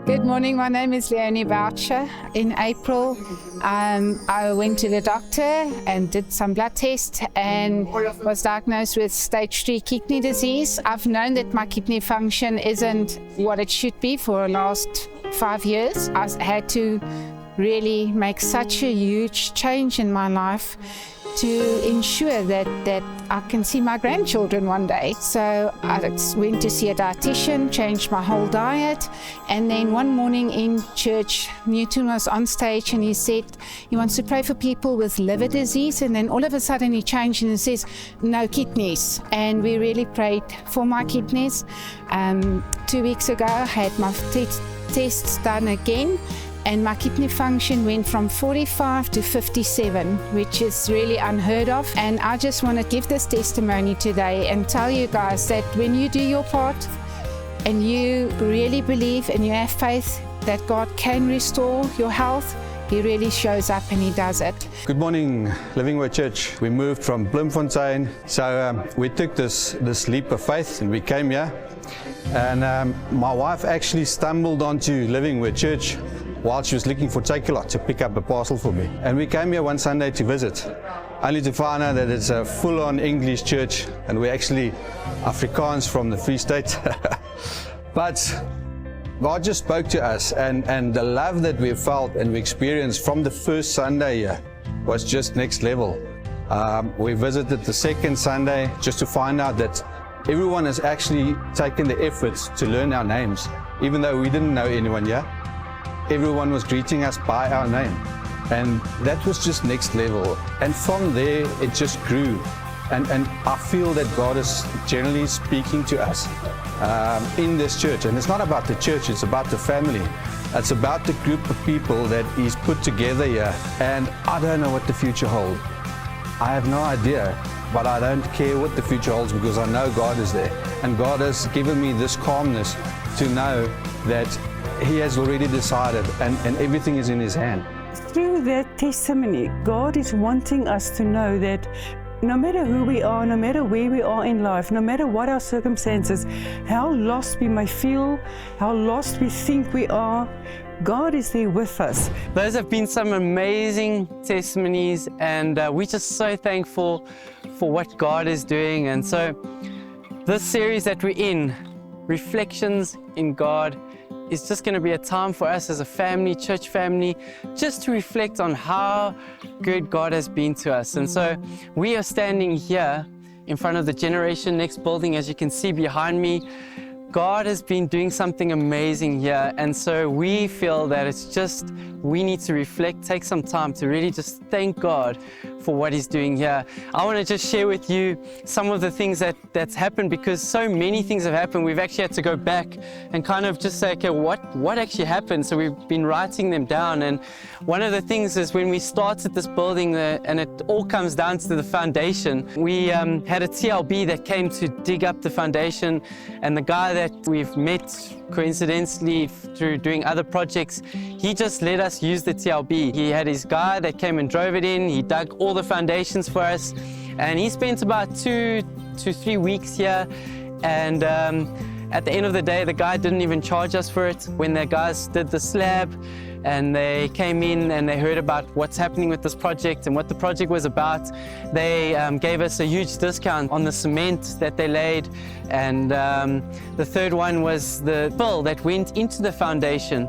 Good morning, my name is Leonie Boucher. In April, I went to the doctor and did some blood tests and was diagnosed with stage 3 kidney disease. I've known that my kidney function isn't what it should be for the last 5 years. I had to really make such a huge change in my life to ensure that I can see my grandchildren one day. So I went to see a dietitian, changed my whole diet, and then one morning in church, Newton was on stage and he said he wants to pray for people with liver disease, and then all of a sudden he changed and he says, no kidneys. And we really prayed for my kidneys. 2 weeks ago I had my tests done again, and my kidney function went from 45 to 57, which is really unheard of. And I just want to give this testimony today and tell you guys that when you do your part and you really believe and you have faith that God can restore your health, He really shows up and He does it. Good morning, Living Word Church. We moved from Bloemfontein, so we took this leap of faith and we came here. And my wife actually stumbled onto Living Word Church while she was looking for Takealot to pick up a parcel for me. And we came here one Sunday to visit, only to find out that it's a full-on English church and we're actually Afrikaans from the Free State. But God just spoke to us, and the love that we felt and we experienced from the first Sunday here was just next level. We visited the second Sunday just to find out that everyone has actually taken the efforts to learn our names, even though we didn't know anyone here. Everyone was greeting us by our name, and that was just next level. And from there it just grew, and I feel that God is generally speaking to us in this church. And it's not about the church, it's about the family. It's about the group of people that He's put together here, and I don't know what the future holds. I have no idea, but I don't care what the future holds because I know God is there, and God has given me this calmness to know that He has already decided, and everything is in His hand. Through that testimony, God is wanting us to know that no matter who we are, no matter where we are in life, no matter what our circumstances, how lost we may feel, how lost we think we are, God is there with us. Those have been some amazing testimonies, and we're just so thankful for what God is doing. And so this series that we're in, Reflections in God, is just going to be a time for us as a family, church family, just to reflect on how good God has been to us. And so we are standing here in front of the Generation Next building, as you can see behind me. God has been doing something amazing here, and so we feel that it's just, we need to reflect, take some time to really just thank God for what He's doing here. I want to just share with you some of the things that's happened, because so many things have happened. We've actually had to go back and kind of just say, okay, what actually happened? So we've been writing them down, and one of the things is when we started this building, and it all comes down to the foundation, we had a TLB that came to dig up the foundation, and the guy that we've met coincidentally through doing other projects, he just let us use the TLB. He had his guy that came and drove it in, he dug all the foundations for us, and he spent about 2 to 3 weeks here, and at the end of the day, the guy didn't even charge us for it. When the guys did the slab and they came in and they heard about what's happening with this project and what the project was about, they gave us a huge discount on the cement that they laid. And the third one was the fill that went into the foundation.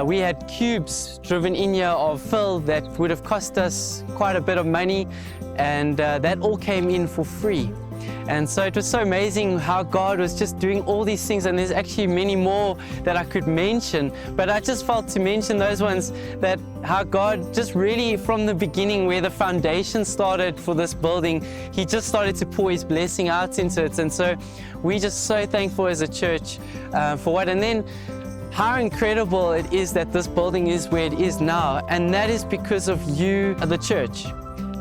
We had cubes driven in here of fill that would have cost us quite a bit of money, and that all came in for free. And so it was so amazing how God was just doing all these things, and there's actually many more that I could mention, but I just felt to mention those ones, that how God just really from the beginning, where the foundation started for this building, He just started to pour His blessing out into it. And so we're just so thankful as a church for what, and then how incredible it is that this building is where it is now, and that is because of you, the church.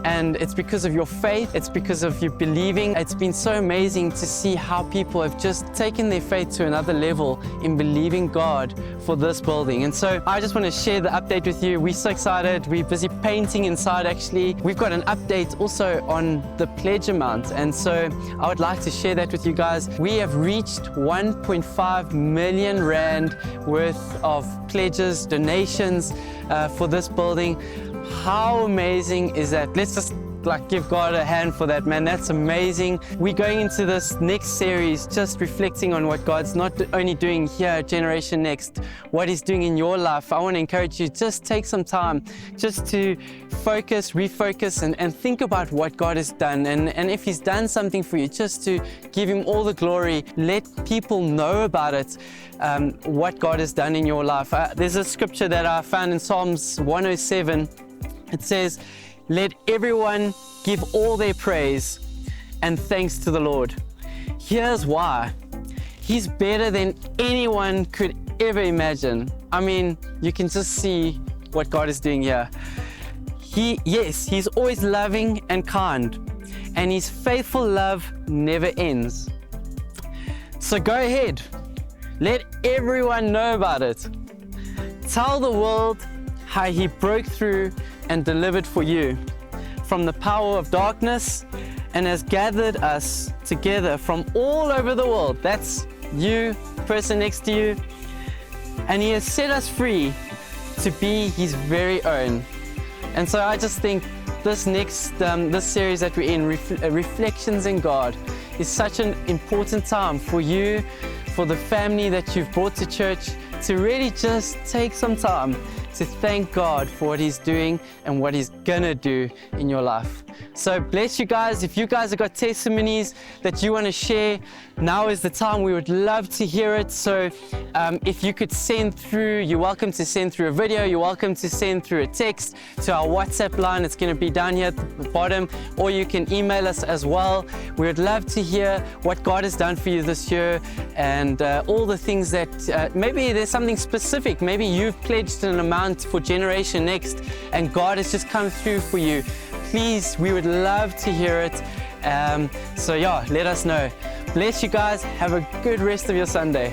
and it's because of your faith, it's because of you believing. It's been so amazing to see how people have just taken their faith to another level in believing God for this building. And so I just want to share the update with you. We're so excited. We're busy painting inside actually. We've got an update also on the pledge amount, and so I would like to share that with you guys. We have reached 1.5 million rand worth of pledges, donations for this building. How amazing is that? Let's just give God a hand for that, man. That's amazing. We're going into this next series just reflecting on what God's not only doing here at Generation Next, what He's doing in your life. I want to encourage you, just take some time just to focus, refocus, and think about what God has done. And if He's done something for you, just to give Him all the glory. Let people know about it, what God has done in your life. There's a scripture that I found in Psalms 107. It says, "Let everyone give all their praise and thanks to the Lord." Here's why. He's better than anyone could ever imagine. I mean, you can just see what God is doing here. He's always loving and kind, and His faithful love never ends. So go ahead, let everyone know about it. Tell the world how He broke through and delivered for you from the power of darkness and has gathered us together from all over the world. That's you, person next to you. And He has set us free to be His very own. And so I just think this this series that we're in, Reflections in God, is such an important time for you, for the family that you've brought to church, to really just take some time to thank God for what He's doing and what He's gonna do in your life. So bless you guys. If you guys have got testimonies that you want to share, now is the time. We would love to hear it. So if you could send through, you're welcome to send through a video, you're welcome to send through a text to our WhatsApp line. It's going to be down here at the bottom, or you can email us as well. We would love to hear what God has done for you this year, and all the things that maybe there's something specific. Maybe you've pledged an amount for Generation Next and God has just come through for you. Please, we would love to hear it. So yeah, let us know. Bless you guys. Have a good rest of your Sunday.